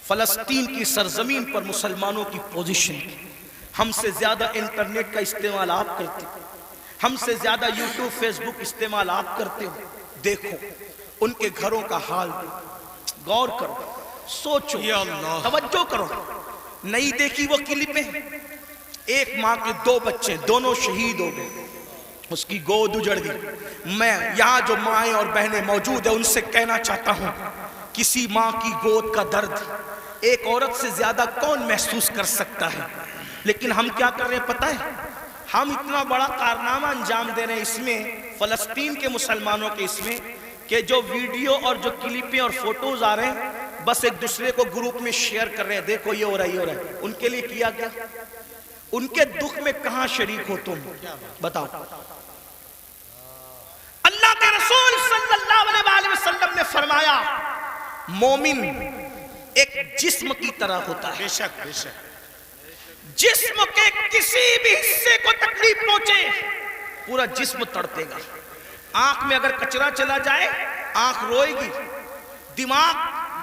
فلسطین کی سرزمین پر مسلمانوں کی پوزیشن کی. ہم سے زیادہ انٹرنیٹ کا استعمال آپ کرتے ہو, ہم سے زیادہ یوٹیوب فیس بک استعمال آپ کرتے ہو. دیکھو ان کے گھروں کا حال, غور کرو, سوچو, توجہ کرو. نہیں دیکھی وہ کلپیں؟ ایک ماں کے 2 بچے, دونوں شہید ہو گئے, اس کی گود اجڑ گئی. میں یہاں جو مائیں اور بہنیں موجود ہیں ان سے کہنا چاہتا ہوں, کسی ماں کی گود کا درد ایک عورت سے زیادہ کون محسوس کر سکتا ہے؟ لیکن ہم کیا کر رہے ہیں پتہ ہے؟ ہم اتنا بڑا کارنامہ انجام دے رہے ہیں اس میں, فلسطین کے مسلمانوں کے اس میں, کہ جو ویڈیو اور جو کلپیں اور فوٹوز آ رہے ہیں بس ایک دوسرے کو گروپ میں شیئر کر رہے ہیں, دیکھو یہ ہو رہا ہے, یہ ہو رہا ہے. ان کے لیے کیا کیا؟ ان کے دکھ میں کہاں شریک ہو تم؟ بتاؤ. اللہ کے رسول صلی اللہ علیہ وسلم نے فرمایا مومن ایک جسم کی طرح ہوتا ہے. بے شک بے شک. جسم کے کسی بھی حصے کو تکلیف پہنچے پورا جسم تڑپے گا. آنکھ میں اگر کچرا چلا جائے آنکھ روئے گی, دماغ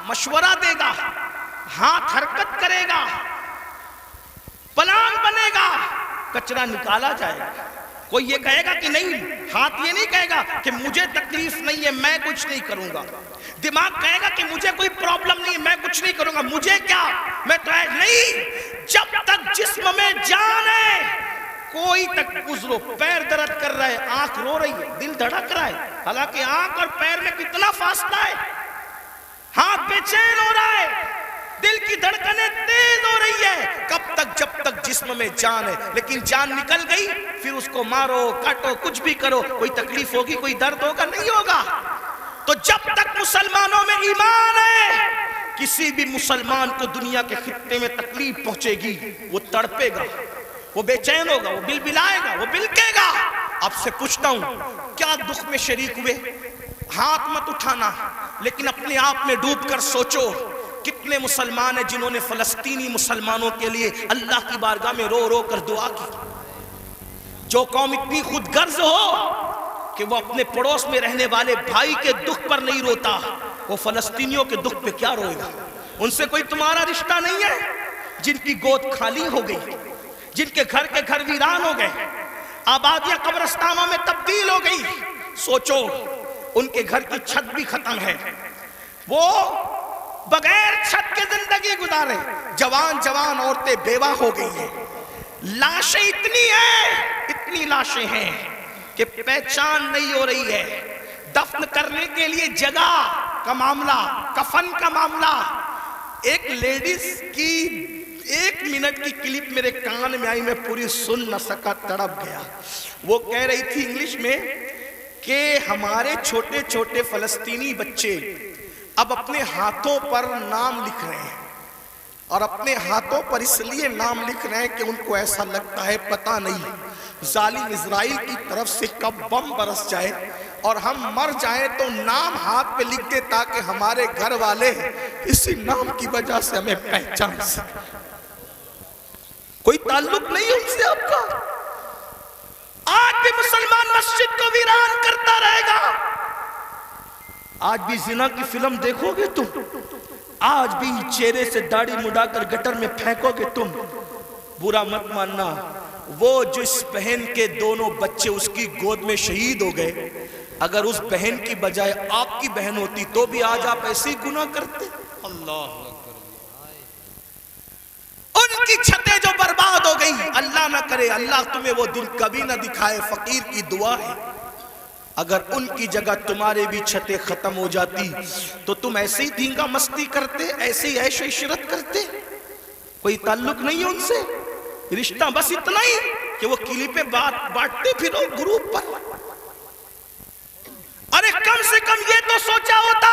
مشورہ دے گا, ہاتھ حرکت کرے گا, پلان بنے گا, کچرا نکالا جائے گا. کوئی یہ کہے گا کہ نہیں, ہاتھ یہ نہیں کہے گا کہ مجھے تکلیف نہیں ہے میں کچھ نہیں کروں گا. دماغ کہے گا کہ مجھے کوئی پرابلم نہیں ہے میں کچھ نہیں کروں گا, مجھے کیا, میں تو نہیں. جب تک جسم میں جان ہے کوئی تک گزرو, پیر درد کر رہا ہے, آنکھ رو رہی ہے, دل دھڑک رہا ہے, حالانکہ آنکھ اور پیر میں کتنا فاصلہ ہے, ہاتھ بے چین ہو رہا ہے, دل کی دھڑکنیں تیز ہو رہی ہے. کب تک؟ جب تک جسم میں جان ہے. لیکن جان نکل گئی پھر اس کو مارو کاٹو کچھ بھی کرو, کوئی تکلیف ہوگی, کوئی درد ہوگا, نہیں ہوگا. تو جب تک مسلمانوں میں ایمان ہے کسی بھی مسلمان کو دنیا کے خطے میں تکلیف پہنچے گی وہ تڑپے گا, وہ بے چین ہوگا, وہ بلبلائے گا, وہ بلکے گا. آپ سے پوچھتا ہوں کیا دکھ میں شریک ہوئے؟ ہاتھ مت اٹھانا, لیکن اپنے آپ میں ڈوب کر سوچو کتنے مسلمان ہیں جنہوں نے فلسطینی مسلمانوں کے لیے اللہ کی بارگاہ میں رو رو کر دعا کی. جو قوم اتنی خود غرض ہو کہ وہ اپنے پڑوس میں رہنے والے بھائی کے دکھ پر نہیں روتا, وہ فلسطینیوں کے دکھ پہ کیا روئے گا؟ ان سے کوئی تمہارا رشتہ نہیں ہے جن کی گود خالی ہو گئی, جن کے گھر ویران ہو گئے, آبادیاں قبرستانوں میں تبدیل ہو گئی. سوچو ان کے گھر کی چھت بھی ختم ہے, وہ بغیر چھت کے زندگی گزارے, جوان جوان عورتیں بیوہ ہو گئی ہیں, لاشیں اتنی ہیں, اتنی لاشیں ہیں کہ پہچان نہیں ہو رہی ہے. دفن کرنے کے لیے جگہ کا معاملہ, کفن کا معاملہ. ایک لیڈیز کی 1 منٹ کی کلپ میرے کان میں آئی, میں پوری سن نہ سکا, تڑپ گیا. وہ کہہ رہی تھی انگلش میں کہ ہمارے چھوٹے چھوٹے فلسطینی بچے اب اپنے ہاتھوں پر نام لکھ رہے ہیں, اور اپنے ہاتھوں پر اس لیے نام لکھ رہے ہیں کہ ان کو ایسا لگتا ہے پتہ نہیں ظالم اسرائیل کی طرف سے کب بم برس جائے اور ہم مر جائیں تو نام ہاتھ پہ لکھ دے تاکہ ہمارے گھر والے اسی نام کی وجہ سے ہمیں پہچان سکیں. کوئی تعلق نہیں ان سے آپ کا. آج بھی مسلمان مسجد کو ویران کرتا رہے گا. آج بھی زنا کی فلم دیکھو گے تم, آج بھی چہرے سے داڑھی مڈا کر گٹر میں پھینکو گے تم. برا مت ماننا, وہ جس بہن کے دونوں بچے اس کی گود میں شہید ہو گئے, اگر اس بہن کی بجائے آپ کی بہن ہوتی تو بھی آج آپ ایسے ہی گناہ کرتے. اللہ ان کی چھتیں جو برباد ہو گئی, اللہ نہ کرے, اللہ تمہیں وہ دن کبھی نہ دکھائے, فقیر کی دعا ہے. اگر ان کی جگہ تمہارے بھی چھتیں ختم ہو جاتی تو تم ایسے ہی دھینگا مستی کرتے, ایسے ہی عیش و عشرت کرتے. کوئی تعلق نہیں ہے ان سے, رشتہ بس اتنا ہی کہ وہ کلپیں بانٹتے پھرو گروپ پر. ارے کم سے کم یہ تو سوچا ہوتا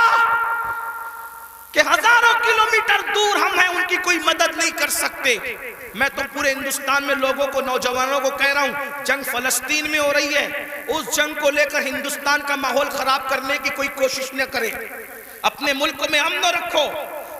کہ ہزاروں کلومیٹر دور ہم ہیں, ان کی کوئی مدد نہیں کر سکتے. میں تو پورے ہندوستان میں لوگوں کو, نوجوانوں کو کہہ رہا ہوں, جنگ فلسطین میں ہو رہی ہے, اس جنگ کو لے کر ہندوستان کا ماحول خراب کرنے کی کوئی کوشش نہ کرے. اپنے ملک میں امن رکھو,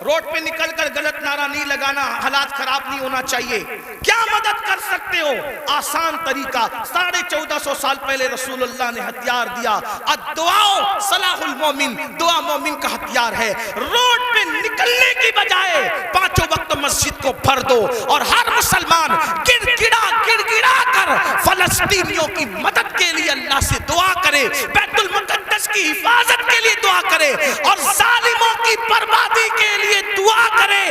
روڈ پہ نکل کر غلط نعرہ نہیں لگانا, حالات خراب نہیں ہونا چاہیے. کیا مدد کر سکتے ہو؟ آسان طریقہ, 1450 سال پہلے رسول اللہ نے ہتھیار دیا, الدعاء صلاح المومن, دعا مومن کا ہتھیار ہے. روڈ پہ نکلنے کی بجائے کو بھر دو اور ہر مسلمان گڑ گڑا کر فلسطینیوں کی مدد کے لیے اللہ سے دعا کرے، بیت المقدس کی حفاظت کے لیے دعا کرے اور ظالموں کی بربادی کے لیے دعا کرے۔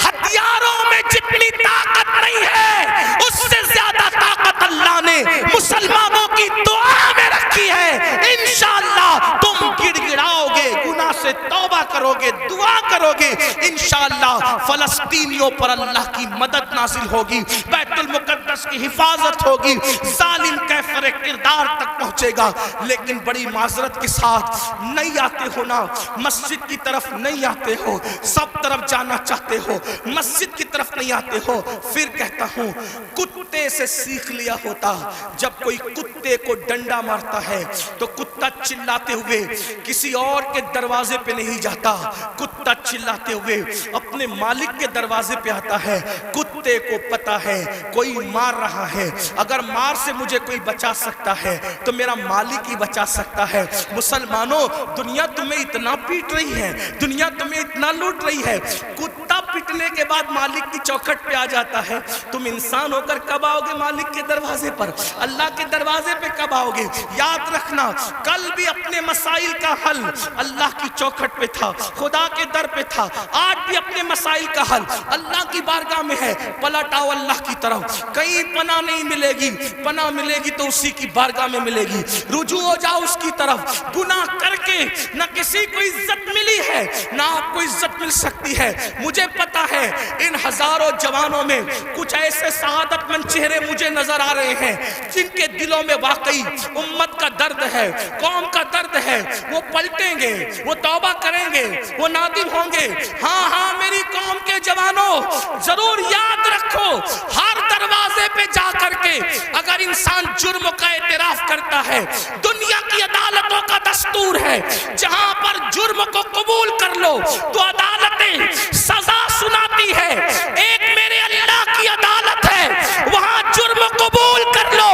ہتھیاروں میں جتنی طاقت نہیں ہے اس سے زیادہ طاقت اللہ نے مسلمانوں کی دعا میں رکھی ہے۔ انشاءاللہ تم گڑ گڑاؤ گے، گناہ سے توبہ کرو گے، دعا کرو گے، انشاءاللہ فلسطینیوں پر اللہ کی مدد نازل ہوگی، بیت المقدس کی حفاظت ہوگی، ظالم کیفر کردار تک پہنچے گا۔ لیکن بڑی معذرت کے ساتھ نہیں آتے ہو نا، مسجد کی طرف نہیں آتے ہو، سب طرف جانا چاہتے ہو، مسجد کی طرف نہیں آتے ہو، پھر کہتا ہوں کتے سے سیکھ لیا ہوتا۔ جب کوئی کتے کو ڈنڈا مارتا ہے تو کتا چلاتے ہوئے کسی اور کے دروازے پہ نہیں جاتا، کتا چلاتے ہوئے اپنے مالک کے دروازے پہ آتا ہے۔ کتے کو پتا ہے کوئی مار رہا ہے، اگر مار سے مجھے کوئی بچا سکتا ہے تو میرا مالک ہی بچا سکتا ہے۔ مسلمانوں، دنیا تمہیں اتنا پیٹ رہی ہے، دنیا تمہیں اتنا لوٹ رہی ہے، کتا پیٹنے کے بعد مالک کی چوکھٹ پہ آ جاتا ہے، تم انسان ہو کر کب آؤ گے مالک کے دروازے پر؟ اللہ کے دروازے پہ کب آؤ گے؟ یاد رکھنا، کل بھی اپنے مسائل کا حل اللہ کی چوکھٹ پہ تھا، خدا کے در پہ تھا، آج بھی اپنے مسائل کا حل اللہ کی بارگاہ میں ہے۔ پلٹ آؤ اللہ کی طرف، کہیں پناہ نہیں ملے گی، پناہ ملے گی تو اسی کی بارگاہ میں ملے گی۔ رجوع ہو جاؤ اس کی طرف، گناہ کر کے نہ کسی کو عزت ملی ہے نہ آپ کو عزت مل سکتی ہے۔ مجھے پتا ہے ان ہزاروں جوانوں میں کچھ ایسے سعادت مند چہرے مجھے نظر آ رہے ہیں جن کے دلوں میں واقعی امت کا درد ہے، قوم کا درد ہے، وہ پلٹیں گے، وہ توبہ کریں گے، وہ نادم ہوں گے۔ ہاں ہاں میری قوم کے جوانوں، ضرور یاد رکھو، ہر دروازے پہ جا کر کے اگر انسان جرم کا اعتراف کرتا ہے، دنیا کی عدالتوں کا دستور ہے جہاں پر جرم کو قبول کر لو تو عدالتیں سزا سناتی ہے۔ ایک میرے اللہ کی عدالت ہے، وہاں جرم قبول کر لو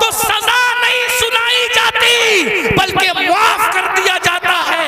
تو سزا نہیں سنائی جاتی بلکہ معاف کر دیا جاتا ہے۔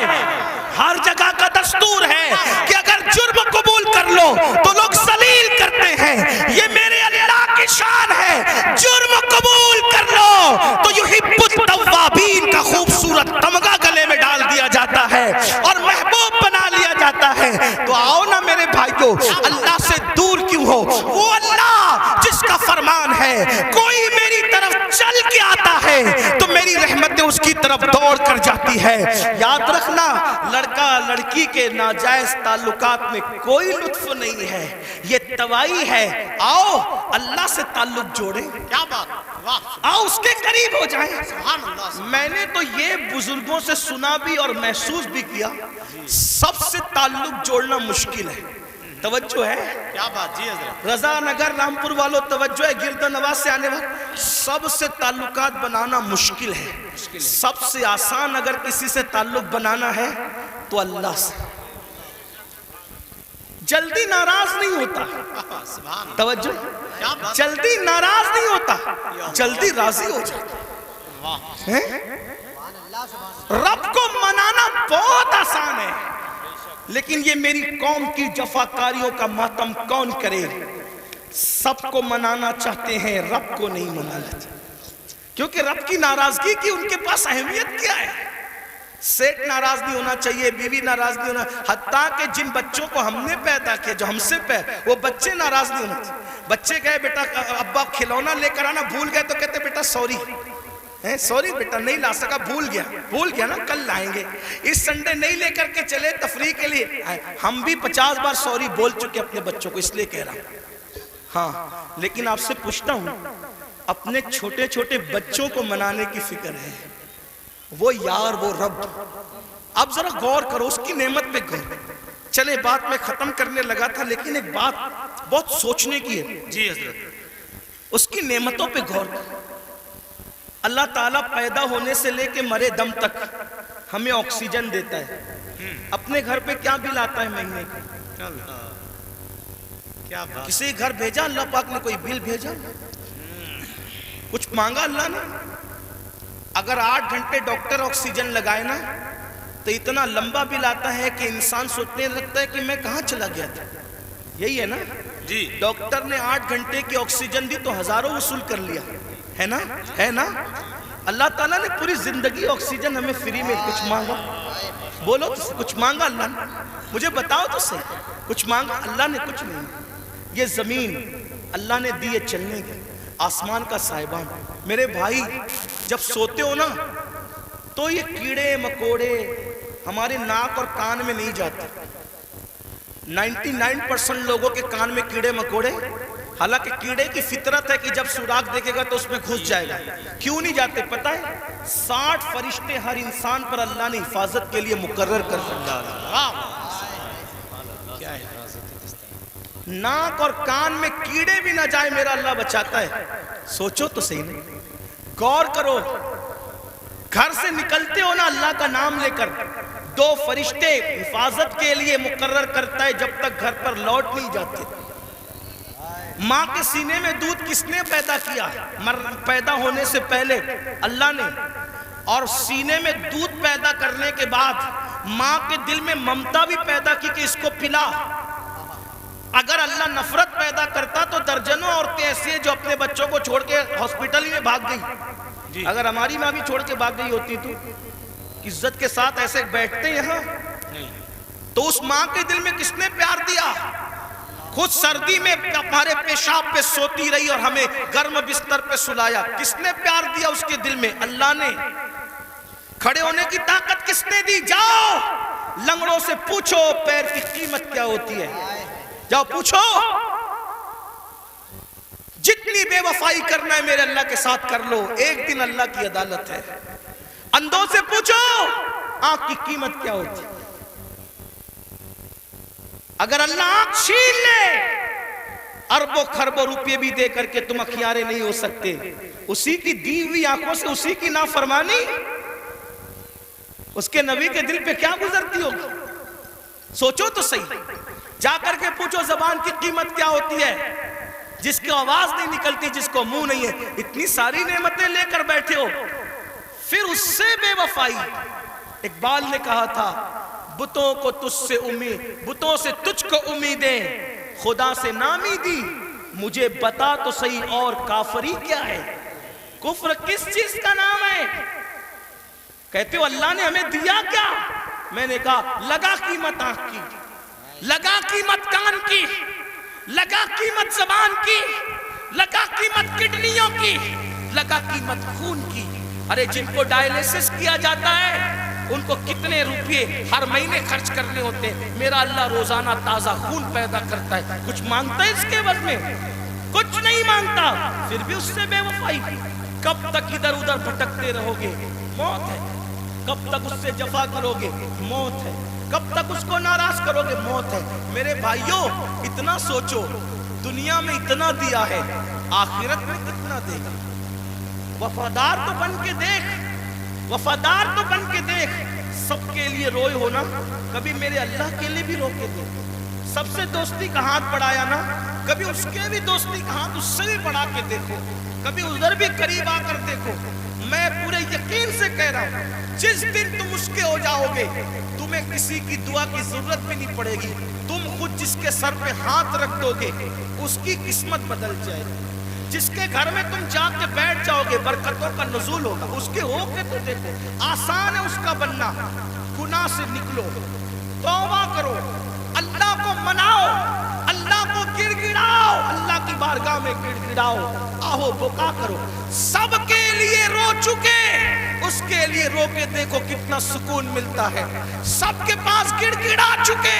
ہر جگہ کا دستور ہے کہ اگر جرم قبول کر لو تو لوگ ذلیل کرتے ہیں، یہ میرے اللہ کی شان ہے۔ جرم قبول کر لو تو یحب التوابین کا خوبصورت تمغہ گلے میں ڈال دیا جاتا ہے اور محبوب بنا لیا جاتا ہے۔ تو آؤ نا میرے بھائیو، اللہ سے دور کیوں ہو؟ وہ اللہ جس کا فرمان ہے کوئی میری طرف چل کے آتا ہے تو میری رحمتیں اس کی طرف دوڑ کر جاتی ہے۔ یاد رکھنا، لڑکا لڑکی کے ناجائز تعلقات میں کوئی لطف نہیں ہے، یہ توائی ہے۔ آؤ اللہ سے تعلق جوڑیں، کیا بات، واہ، آؤ اس کے قریب ہو جائیں۔ سبحان اللہ۔ میں نے تو یہ بزرگوں سے سنا بھی اور محسوس بھی کیا، سب سے تعلق جوڑنا مشکل ہے۔ توجہ ہے؟ کیا بات جی حضرت، رضا نگر رامپور والوں توجہ ہے، گرد نواز سے آنے والے سب سے تعلقات بنانا مشکل ہے۔ سب سے آسان اگر کسی سے تعلق بنانا ہے تو اللہ سے۔ جلدی ناراض نہیں ہوتا، سبحان اللہ، توجہ، کیا بات، جلدی ناراض نہیں ہوتا، جلدی راضی ہو جاتا واہ، ہے۔ رب کو منانا بہت آسان ہے، لیکن یہ میری قوم کی جفاکاریوں کا ماتم کون کرے؟ سب کو منانا چاہتے ہیں، رب کو نہیں منانا چاہتے، کیونکہ رب کی ناراضگی کی ان کے پاس اہمیت کیا ہے؟ سیٹ ناراض نہیں ہونا چاہیے، بیوی ناراض نہیں ہونا، حتیٰ کہ جن بچوں کو ہم نے پیدا کیا، جو ہم سے وہ بچے ناراض نہیں ہونا چاہیے۔ بچے کہے بیٹا ابا کھلونا لے کر آنا، بھول گئے تو کہتے بیٹا سوری، سوری بیٹا نہیں لا سکا، بھول گیا نا، کل لائیں گے، اس سنڈے نہیں لے کر کے چلے تفریح کے لیے۔ ہم بھی 50 بار سوری بول چکے اپنے بچوں کو، اس لیے کہہ رہا ہوں۔ ہاں لیکن آپ سے پوچھتا ہوں، اپنے چھوٹے چھوٹے بچوں کو منانے کی فکر ہے، وہ یار وہ رب، اب ذرا غور کرو اس کی نعمت پہ غور۔ چلے بات میں ختم کرنے لگا تھا، لیکن ایک بات بہت سوچنے کی ہے جی حضرت، اس کی نعمتوں پہ غور کرو۔ اللہ تعالیٰ پیدا ہونے سے لے کے مرے دم تک ہمیں آکسیجن دیتا ہے، اپنے گھر پہ کیا بل آتا ہے مہینے کا؟ کیا بات، کسی گھر بھیجا اللہ پاک نے کوئی بل بھیجا؟ کچھ مانگا اللہ نے؟ اگر 8 گھنٹے ڈاکٹر آکسیجن لگائے نا تو اتنا لمبا بل آتا ہے کہ انسان سوچنے لگتا ہے کہ میں کہاں چلا گیا تھا۔ یہی ہے نا، جی ڈاکٹر نے 8 گھنٹے کی آکسیجن دی تو ہزاروں وصول کر لیا ہے نا، ہے نا؟ اللہ تعالیٰ نے پوری زندگی آکسیجن ہمیں فری میں، کچھ مانگا؟ بولو تو کچھ مانگا اللہ نے؟ مجھے بتاؤ تو صحیح، کچھ مانگا؟ اللہ نے کچھ نہیں۔ یہ زمین اللہ نے دی ہے چلنے کی، آسمان کا صاحبان۔ میرے بھائی جب سوتے ہو نا تو یہ کیڑے مکوڑے ہمارے ناک اور کان میں نہیں جاتے۔ 99% لوگوں کے کان میں کیڑے مکوڑے، حالانکہ کیڑے کی فطرت ہے کہ جب سوراخ دیکھے گا تو اس میں گھس جائے گا۔ کیوں نہیں جاتے پتہ ہے؟ 60 فرشتے ہر انسان پر اللہ نے حفاظت کے لیے مقرر کر رکھا ہے۔ کیا ہے؟ ناک اور کان میں کیڑے بھی نہ جائے میرا اللہ بچاتا ہے۔ سوچو تو صحیح نہیں، غور کرو۔ گھر سے نکلتے ہو نا اللہ کا نام لے کر، 2 فرشتے حفاظت کے لیے مقرر کرتا ہے جب تک گھر پر لوٹ نہیں جاتے۔ ماں کے سینے میں دودھ کس نے پیدا کیا؟ پیدا ہونے سے پہلے اللہ نے، اور سینے میں دودھ پیدا کرنے کے بعد ماں کے دل میں ممتا بھی پیدا کی کہ اس کو پلا۔ اگر اللہ نفرت پیدا کرتا تو درجنوں عورتیں ایسی ہیں جو اپنے بچوں کو چھوڑ کے ہاسپٹل میں بھاگ گئی۔ اگر ہماری ماں بھی چھوڑ کے بھاگ گئی ہوتی تو عزت کے ساتھ ایسے بیٹھتے یہاں؟ تو اس ماں کے دل میں کس نے پیار دیا؟ خود سردی میں ہمارے پیشاب پہ سوتی رہی اور ہمیں گرم بستر پہ سلایا۔ کس نے پیار دیا اس کے دل میں؟ اللہ نے۔ کھڑے ہونے کی طاقت کس نے دی؟ جاؤ لنگڑوں سے پوچھو پیر کی قیمت کیا ہوتی ہے، جاؤ پوچھو۔ جتنی بے وفائی کرنا ہے میرے اللہ کے ساتھ کر لو، ایک دن اللہ کی عدالت ہے۔ اندھوں سے پوچھو آنکھ کی قیمت کیا ہوتی ہے۔ اگر اللہ آنکھ چھین لے اربوں خربوں روپے بھی دے کر کے تم اخیارے نہیں ہو سکتے۔ اسی کی دی ہوئی آنکھوں سے اسی کی نافرمانی، اس کے نبی کے دل پہ کیا گزرتی ہوگی؟ سوچو تو صحیح۔ جا کر کے پوچھو زبان کی قیمت کیا ہوتی ہے، جس کی آواز نہیں نکلتی، جس کو منہ نہیں ہے، اتنی ساری نعمتیں لے کر بیٹھے ہو، پھر اس سے بے وفائی۔ اقبال نے کہا تھا بتوں کو تجھ سے امید، بتوں سے تجھ کو امیدیں، خدا سے نامی دی، مجھے بتا تو صحیح اور کافری کیا ہے؟ کفر کس چیز کا نام ہے؟ کہتے ہو اللہ نے ہمیں دیا کیا؟ میں نے کہا لگا قیمت آنکھ کی، لگا قیمت کان کی، لگا قیمت زبان کی، لگا قیمت کڈنیوں کی، لگا قیمت خون کی۔ ارے جن کو ڈائلیسس کیا جاتا ہے ان کو کتنے روپے ہر مہینے خرچ کرنے ہوتے ہیں، میرا اللہ روزانہ تازہ خون پیدا کرتا ہے۔ کچھ مانگتا ہے اس کے عوض میں؟ کچھ نہیں مانگتا، پھر بھی اس سے بے وفائی۔ کب تک ادھر ادھر بھٹکتے رہو گے؟ موت ہے۔ کب تک اس سے جفا کرو گے؟ موت ہے۔ کب تک اس کو ناراض کرو گے؟ موت ہے۔ میرے بھائیوں اتنا سوچو، دنیا میں اتنا دیا ہے، آخرت میں کتنا دے گا؟ وفادار تو بن کے دیکھ، وفادار تو بن کے دیکھ۔ سب کے لیے روئے ہونا، کبھی میرے اللہ کے لیے بھی رو کے دیکھ۔ سب سے دوستی کا ہاتھ بڑھایا نا، کبھی اس کے بھی دوستی کا ہاتھ اس سے بھی بڑھا کے دیکھو، کبھی ادھر بھی قریب آ کر دیکھو۔ میں پورے یقین سے کہہ رہا ہوں جس دن تم اس کے ہو جاؤ گے تمہیں کسی کی دعا کی ضرورت بھی نہیں پڑے گی۔ تم خود جس کے سر پہ ہاتھ رکھ دو گے اس کی قسمت بدل جائے گی۔ جس کے گھر میں تم جا کے بیٹھ جاؤ گے برکتوں کا نزول ہوگا۔ اس کے ہو کے تو دیکھو، آسان ہے اس کا بننا۔ گناہ سے نکلو، توبہ کرو، اللہ کو مناؤ، اللہ کو گڑ گڑاؤ، اللہ کی بارگاہ میں گڑ گڑاؤ، آہو بکا کرو۔ سب کے لیے رو چکے، اس کے لیے رو کے دیکھو کتنا سکون ملتا ہے۔ سب کے پاس گڑ گڑا چکے،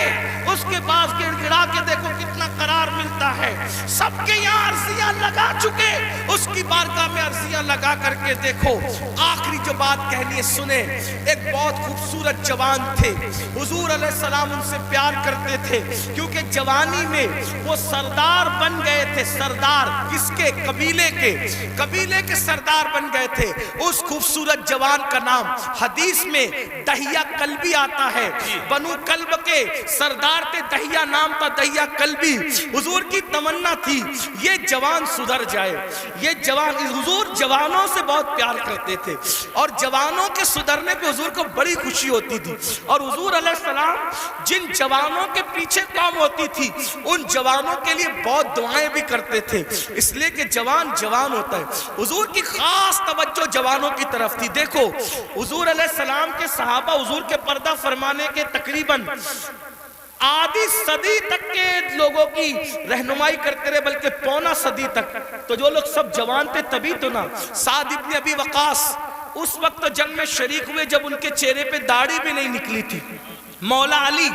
اس کے پاس گڑ گڑا کے دیکھو کتنا قرار ملتا ہے۔ سب کے یہاں عرضیاں لگا چکے، اس کی بارگاہ میں عرضیاں لگا کر کے دیکھو۔ آخری جو بات کہنی ہے سنیں۔ ایک بہت خوبصورت جوان تھے، حضور علیہ السلام ان سے پیار کرتے تھے کیونکہ جوانی میں وہ سردار بن گئے تھے۔ سردار کس کے؟ قبیلے کے، قبیلے کے سردار بن گئے تھے۔ اس خوبصورت جوان کا نام حدیث میں دہیہ کلبی آتا ہے. بنو کلب کے سردار تھے, دہیہ نام تھا, دہیہ کلبی. حضور کی تمنا تھی یہ جوان سدھر جائے. یہ جوان, حضور جوانوں سے بہت پیار کرتے تھے اور جوانوں کے سدھرنے پہ حضور کو بڑی خوشی ہوتی تھی. اور حضور علیہ السلام جن جوانوں کے پیچھے کام ہوتی تھی ان جوانوں کے لیے بہت دعائیں بھی کرتے تھے, اس لیے کہ جوان جوان ہوتا ہے. حضور کی خاص توجہ جوانوں کی طرف تھی. دیکھو حضور علیہ السلام کے صحابہ حضور کے پردہ فرمانے کے تقریباً آدھی صدی تک کے لوگوں کی رہنمائی کرتے رہے, بلکہ پونا صدی تک. تو جو لوگ سب جوان تھے تبھی تو نا. سعد ابن ابی وقاص اس وقت جنگ میں شریک ہوئے جب ان کے چہرے پہ داڑھی بھی نہیں نکلی تھی. مولا علی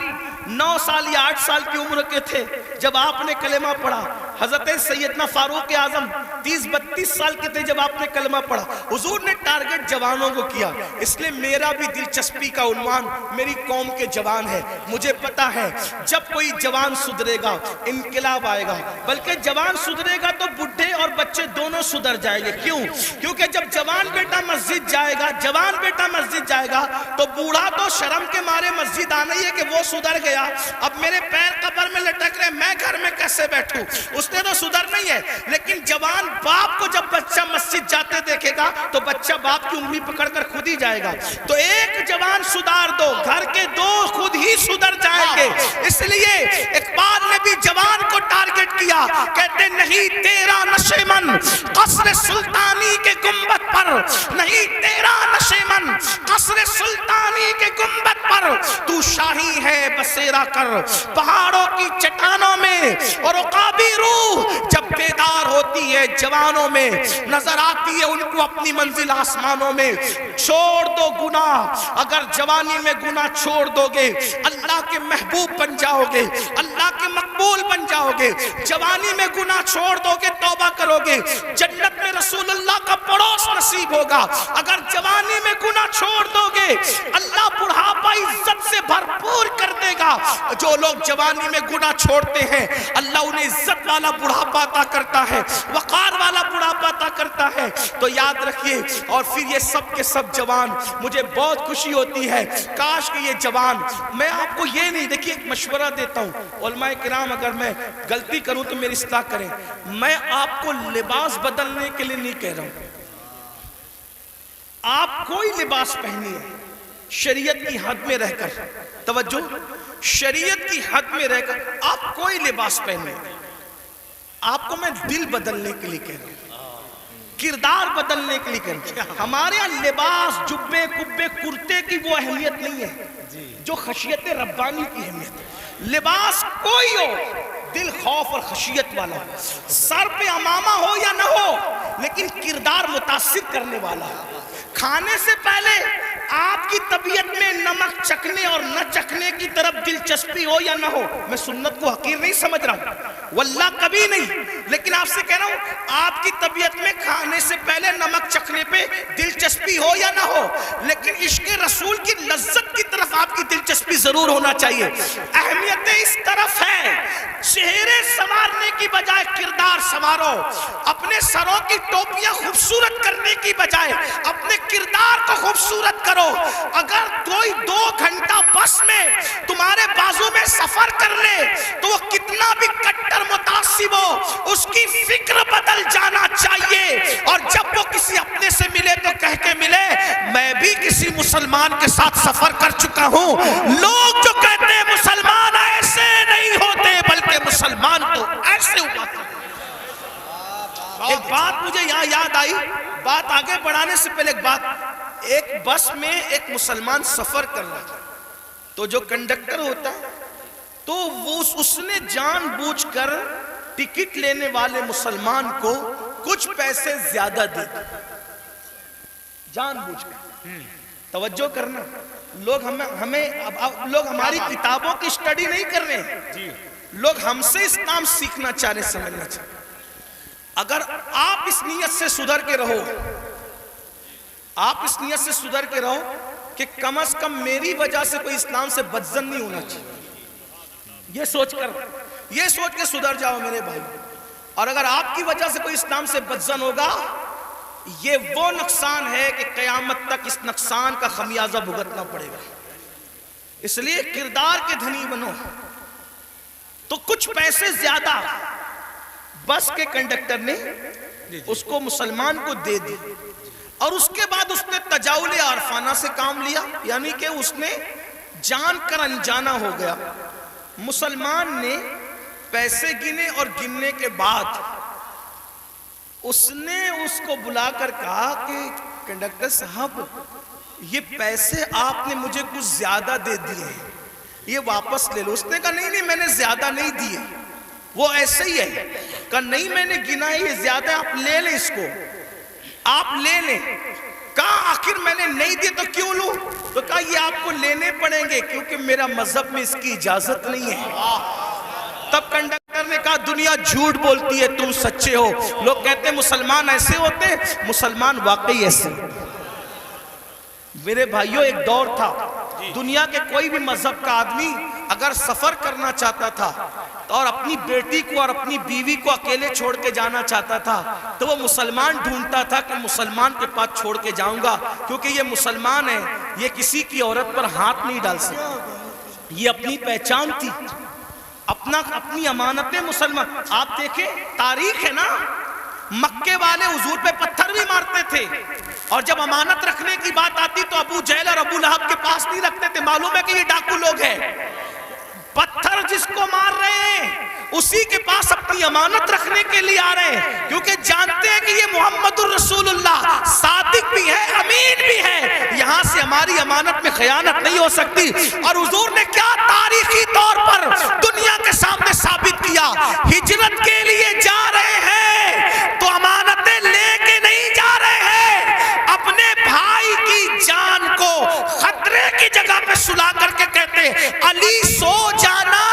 9 سال یا 8 سال کی عمر کے تھے جب آپ نے کلمہ پڑھا. حضرت سیدنا فاروق اعظم 30-32 سال کے تھے جب آپ نے کلمہ پڑھا. حضور نے ٹارگٹ جوانوں کو کیا, اس لیے میرا بھی دلچسپی کا عنوان میری قوم کے جوان ہے. مجھے پتا ہے جب کوئی جوان سدھرے گا انقلاب آئے گا, بلکہ جوان سدھرے گا تو بڈھے اور بچے دونوں سدھر جائیں گے. کیوں؟ کیونکہ جب جوان بیٹا مسجد جائے گا, جوان بیٹا مسجد جائے گا تو بوڑھا تو شرم کے مارے مسجد آنا ہی ہے کہ وہ سدھر گیا, اب میرے پیر قبر میں لٹک رہے, میں گھر میں کیسے بیٹھوں. اس نے تو سدھر نہیں ہے. لیکن جوان باپ کو جب بچہ مسجد جاتے دیکھے گا تو بچہ باپ کی انگلی پکڑ کر خود ہی جائے گا. تو ایک جوان سدھار دو, گھر کے 2 خود ہی سدھر جائیں گے. اس لیے اقبال نے بھی جوان کو ٹارگٹ کیا, کہتے نہیں تیرا نشیمن قصر سلطانی کے گنبد پر, نہیں تیرا نشیمن قصر سلطانی کے گنبد پر, تو شاہی ہے بسیرا کر پہاڑوں کی چٹانوں میں. اور عقابی روح جب بیدار ہوتی ہے جوانوں میں, نظر آتی ہے ان کو اپنی منزل آسمانوں میں. چھوڑ دو گناہ, اگر جوانی میں گناہ چھوڑ دو گے اللہ کے محبوب بن جاؤ گے, اللہ کے مقبول بن جاؤ گے. جوانی میں گناہ چھوڑ دو گے, توبہ کرو گے, جنت میں رسول اللہ کا پڑوس نصیب ہوگا. اگر جوانی میں گناہ چھوڑ دو گے اللہ بڑھاپا عزت سے بھرپور کر دے گا. جو لوگ جوانی میں گناہ چھوڑتے ہیں اللہ انہیں عزت والا بڑھاپا عطا کرتا ہے, وقار والا بڑھاپا عطا کرتا ہے. تو یاد رکھیے. اور پھر یہ سب کے سب جوان, مجھے بہت خوشی ہوتی ہے کاش کہ یہ جوان, میں آپ کو یہ نہیں, دیکھیے ایک مشورہ دیتا ہوں علماء کرام, اگر میں غلطی کروں تو میری اصلاح کریں. میں آپ کو لباس بدلنے کے لیے نہیں کہہ رہا ہوں, آپ کوئی لباس پہنیے شریعت کی حد میں رہ کر. توجہ, شریعت کی حد میں رہ کر آپ کوئی لباس پہنیے. آپ کو میں دل بدلنے کے لیے کہہ رہا ہوں, کردار بدلنے کے لیے کہہ رہا ہوں. ہمارے یہاں لباس جبے کبے کرتے کی وہ اہمیت نہیں ہے جو خشیت ربانی کی اہمیت ہے. لباس کوئی ہو, دل خوف اور خشیت والا ہو, سر پہ امامہ ہو یا نہ ہو, لیکن کردار متاثر کرنے والا ہو. کھانے سے پہلے آپ کی طبیعت میں نمک چکھنے اور نہ چکھنے کی طرف دلچسپی ہو یا نہ ہو. میں سنت کو حقیر نہیں سمجھ رہا ہوں, واللہ کبھی نہیں, لیکن آپ سے کہہ رہا ہوں آپ کی طبیعت میں کھانے سے پہلے نمک چکھنے پہ دلچسپی ہو یا نہ ہو, لیکن عشق رسول کی لذت کی طرف آپ کی دلچسپی ضرور ہونا چاہیے. اہمیت اس طرف ہے, چہرے سنوارنے کی بجائے کردار سنوارو. اپنے سروں کی ٹوپیاں خوبصورت کرنے کی بجائے اپنے کردار کو خوبصورت کرو. اگر کوئی 2 گھنٹہ بس میں تمہارے بازو میں سفر کر لے تو وہ کتنا بھی کٹر متعصب ہو, اس کی فکر بدل جانا چاہیے. اور جب وہ کسی اپنے سے ملے تو کہہ کے ملے میں بھی کسی مسلمان کے ساتھ سفر کر چکا ہوں. لوگ جو کہتے ہیں مسلمان ایسے نہیں ہوتے بلکہ مسلمان تو ایسے ہوا تھا. ایک بات مجھے یہاں یاد آئی, بات آگے بڑھانے سے پہلے ایک بات. ایک بس میں ایک مسلمان سفر کر رہا تھا, تو جو کنڈکٹر ہوتا ہے تو وہ اس نے جان بوجھ کر ٹکٹ لینے والے مسلمان کو کچھ پیسے زیادہ دے دی, جان بوجھ کر. توجہ کرنا, لوگ لوگ ہماری کتابوں کی اسٹڈی نہیں کر رہے ہیں, لوگ ہم سے اسلام سیکھنا چاہ رہے, سمجھنا چاہ رہے. اگر آپ اس نیت سے سدھر کے رہو, آپ اس نیت سے سدھر کے رہو کہ کم از کم میری وجہ سے کوئی اسلام سے بدظن نہیں ہونا چاہیے, یہ سوچ کے سدھر جاؤ میرے بھائی. اور اگر آپ کی وجہ سے کوئی اسلام سے بدظن ہوگا یہ وہ نقصان ہے کہ قیامت تک اس نقصان کا خمیازہ بھگتنا پڑے گا. اس لیے کردار کے دھنی بنو. تو کچھ پیسے زیادہ بس کے کنڈکٹر نے اس کو مسلمان کو دے دی اور اس کے بعد اس نے تجاول عارفانہ سے کام لیا, یعنی کہ اس نے جان کر انجانا ہو گیا. مسلمان نے پیسے گنے اور گننے کے بعد اس نے اس کو بلا کر کہا کہ کنڈکٹر صاحب یہ پیسے آپ نے مجھے کچھ زیادہ دے دیے ہیں, یہ واپس لے لو. اس نے کہا نہیں میں نے زیادہ نہیں دیے, وہ ایسے ہی ہے. کہا نہیں میں نے گنا ہے, یہ زیادہ, آپ لے لیں اس کو, آپ لے لیں. کہا آخر میں نے نہیں دیے تو کیوں لوں؟ تو کہا یہ آپ کو لینے پڑیں گے کیونکہ میرا مذہب میں اس کی اجازت نہیں ہے. تب کنڈکٹر نے کہا دنیا جھوٹ بولتی ہے, تم سچے ہو. لوگ کہتے ہیں مسلمان ایسے ہوتے ہیں, مسلمان واقعی ایسے. میرے بھائیوں ایک دور تھا دنیا کے کوئی بھی مذہب کا آدمی اگر سفر کرنا چاہتا تھا اور اپنی بیٹی کو اور اپنی بیوی کو اکیلے چھوڑ کے جانا چاہتا تھا تو وہ مسلمان ڈھونڈتا تھا کہ مسلمان کے پاس چھوڑ کے جاؤں گا کیونکہ یہ مسلمان ہے, یہ کسی کی عورت پر ہاتھ نہیں ڈال سکتا. یہ اپنی پہچان تھی, اپنی امانتیں مسلمان. آپ دیکھیں تاریخ ہے نا, مکے والے حضور پہ پتھر بھی مارتے تھے اور جب امانت رکھنے کی بات آتی تو ابو جہل اور ابو لہب کے پاس نہیں رکھتے تھے. معلوم ہے کہ یہ ڈاکو لوگ ہیں. پتھر جس کو مار رہے ہیں اسی کے پاس اپنی امانت رکھنے کے لیے آ رہے ہیں کیونکہ جانتے ہیں کہ یہ محمد الرسول اللہ صادق بھی ہے, امین بھی ہے, یہاں سے ہماری امانت میں خیانت نہیں ہو سکتی. اور حضور نے کیا تاریخی طور پر دنیا کے سامنے ثابت کیا, ہجرت کے لیے جا رہے ہیں تو امانتیں لے کے نہیں جا رہے ہیں, اپنے بھائی کی جان کو خطرے کی جگہ پہ سلا کر کے کہتے علی سو جانا,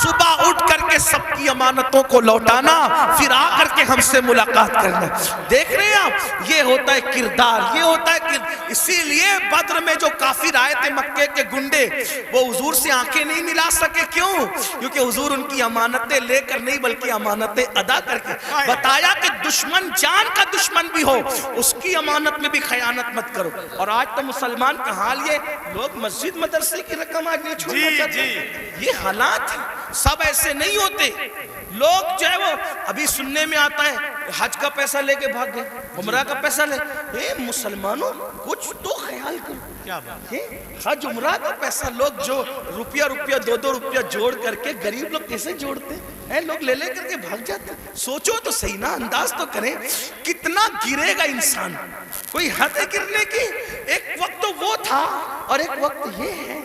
صبح اٹھ کر کے سب کی امانتوں کو لوٹانا, پھر آ کر کے ہم سے ملاقات کرنا. دیکھ رہے ہیں آپ, یہ ہوتا ہے کردار, یہ ہوتا ہے اسی لیے بدر میں جو کافر آئے تھے مکے کے گنڈے وہ حضور سے آنکھیں نہیں ملا سکے. کیوں؟ کیونکہ حضور ان کی امانتیں لے کر نہیں بلکہ امانتیں ادا کر کے بتایا کہ دشمن جان کا دشمن بھی ہو اس کی امانت میں بھی خیانت مت کرو. اور آج تو مسلمان کا حال یہ, لوگ مسجد مدرسے کی رقم آج نہیں چھوڑنا چاہتے. یہ حالات سب ایسے نہیں ہوتے. لوگ جو ہے وہ ابھی سننے میں آتا ہے حج کا پیسہ لے کے بھاگ گئے, عمرہ کا پیسہ لے. اے مسلمانوں کچھ تو خیال کرو, کیا بات ہے, حج عمرہ کا پیسہ لوگ جو روپیہ 2 روپیہ جوڑ کر کے, غریب لوگ کیسے جوڑتے ہیں, لوگ لے لے کر کے بھاگ جاتے. سوچو تو صحیح نا, انداز تو کریں کتنا گرے گا انسان, کوئی حد ہے گرنے کی. ایک وقت تو وہ تھا اور ایک وقت یہ ہے.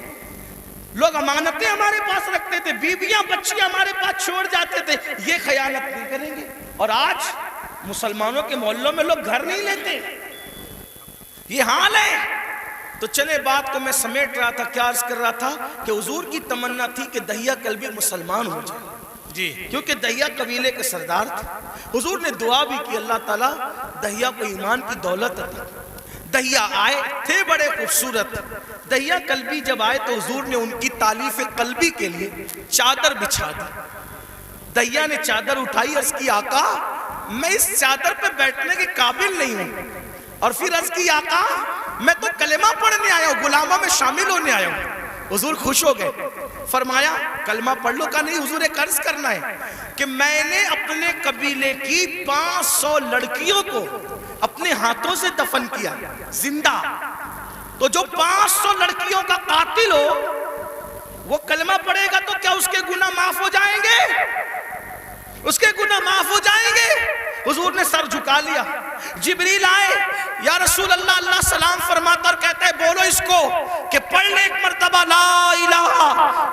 لوگ امانتیں ہمارے پاس رکھتے تھے, بیویاں بچیاں ہمارے پاس چھوڑ جاتے تھے, یہ خیانت نہیں کریں گے. اور آج مسلمانوں کے محلوں میں لوگ گھر نہیں لیتے, یہ حال ہے. تو چلے بات کو میں سمیٹ رہا تھا, کیا عرض کر رہا تھا کہ حضور کی تمنا تھی کہ دہیہ کلبی مسلمان ہو جائے جی, کیونکہ دہیہ قبیلے کے سردار تھے. حضور نے دعا بھی کی اللہ تعالیٰ دہیہ کو ایمان کی دولت عطا. دہیہ آئے تھے بڑے خوبصورت, دہیہ قلبی جب آئے تو حضور نے ان کی تالیف قلبی کے لیے چادر بچھا دی. دہیہ نے چادر اٹھائی, عرض کی آقا میں اس چادر پہ بیٹھنے کے قابل نہیں ہوں. اور پھر عرض کی آقا میں تو کلمہ پڑھنے آیا ہوں, غلاموں میں شامل ہونے آیا ہوں. حضور خوش ہو گئے, فرمایا کلمہ پڑھ لو. کا نہیں حضور ایک عرض کرنا ہے کہ میں نے اپنے قبیلے کی 500 لڑکیوں کو اپنے ہاتھوں سے دفن کیا زندہ. تو جو 500 لڑکیوں کا قاتل ہو وہ کلمہ پڑھے گا تو کیا اس کے گناہ معاف ہو جائیں گے؟ اس کے گناہ معاف ہو جائیں گے. حضور نے سر جھکا لیا. جبریل آئے, یا رسول اللہ, اللہ سلام فرماتا اور کہتا ہے بولو اس کو کہ پڑھ لے ایک مرتبہ لا الہ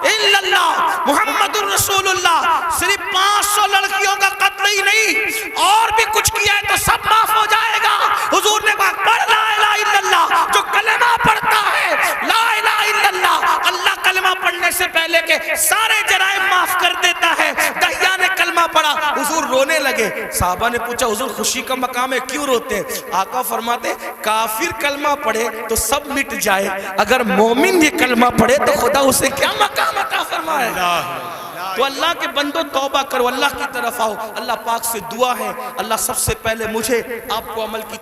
الا اللہ محمد الرسول اللہ. صرف 500 لڑکیوں کا قتل ہی نہیں اور بھی کچھ کیا ہے تو سب معاف ہو جائے گا. حضور نے کہا پڑھ لا الہ الا اللہ. جو کلمہ پڑھتا ہے لا الہ الا اللہ, اللہ کلمہ پڑھنے سے پہلے کے سارے جرائم معاف کر دیتا ہے. دہیہ نے کلمہ پڑھا, حضور رونے لگے. صحابہ نے پوچھا حضور خوشی کا مقام ہے کیوں روتے ہیں؟ آقا فرماتے کافر کلمہ پڑھے تو سب مٹ جائے, اگر مومن یہ کلمہ پڑھے تو خدا اسے کیا مقام عطا فرمائے. تو اللہ کے بندوں توبہ کرو, اللہ کی طرف آؤ. اللہ پاک سے دعا ہے اللہ سب سے پہلے مجھے آپ کو عمل کی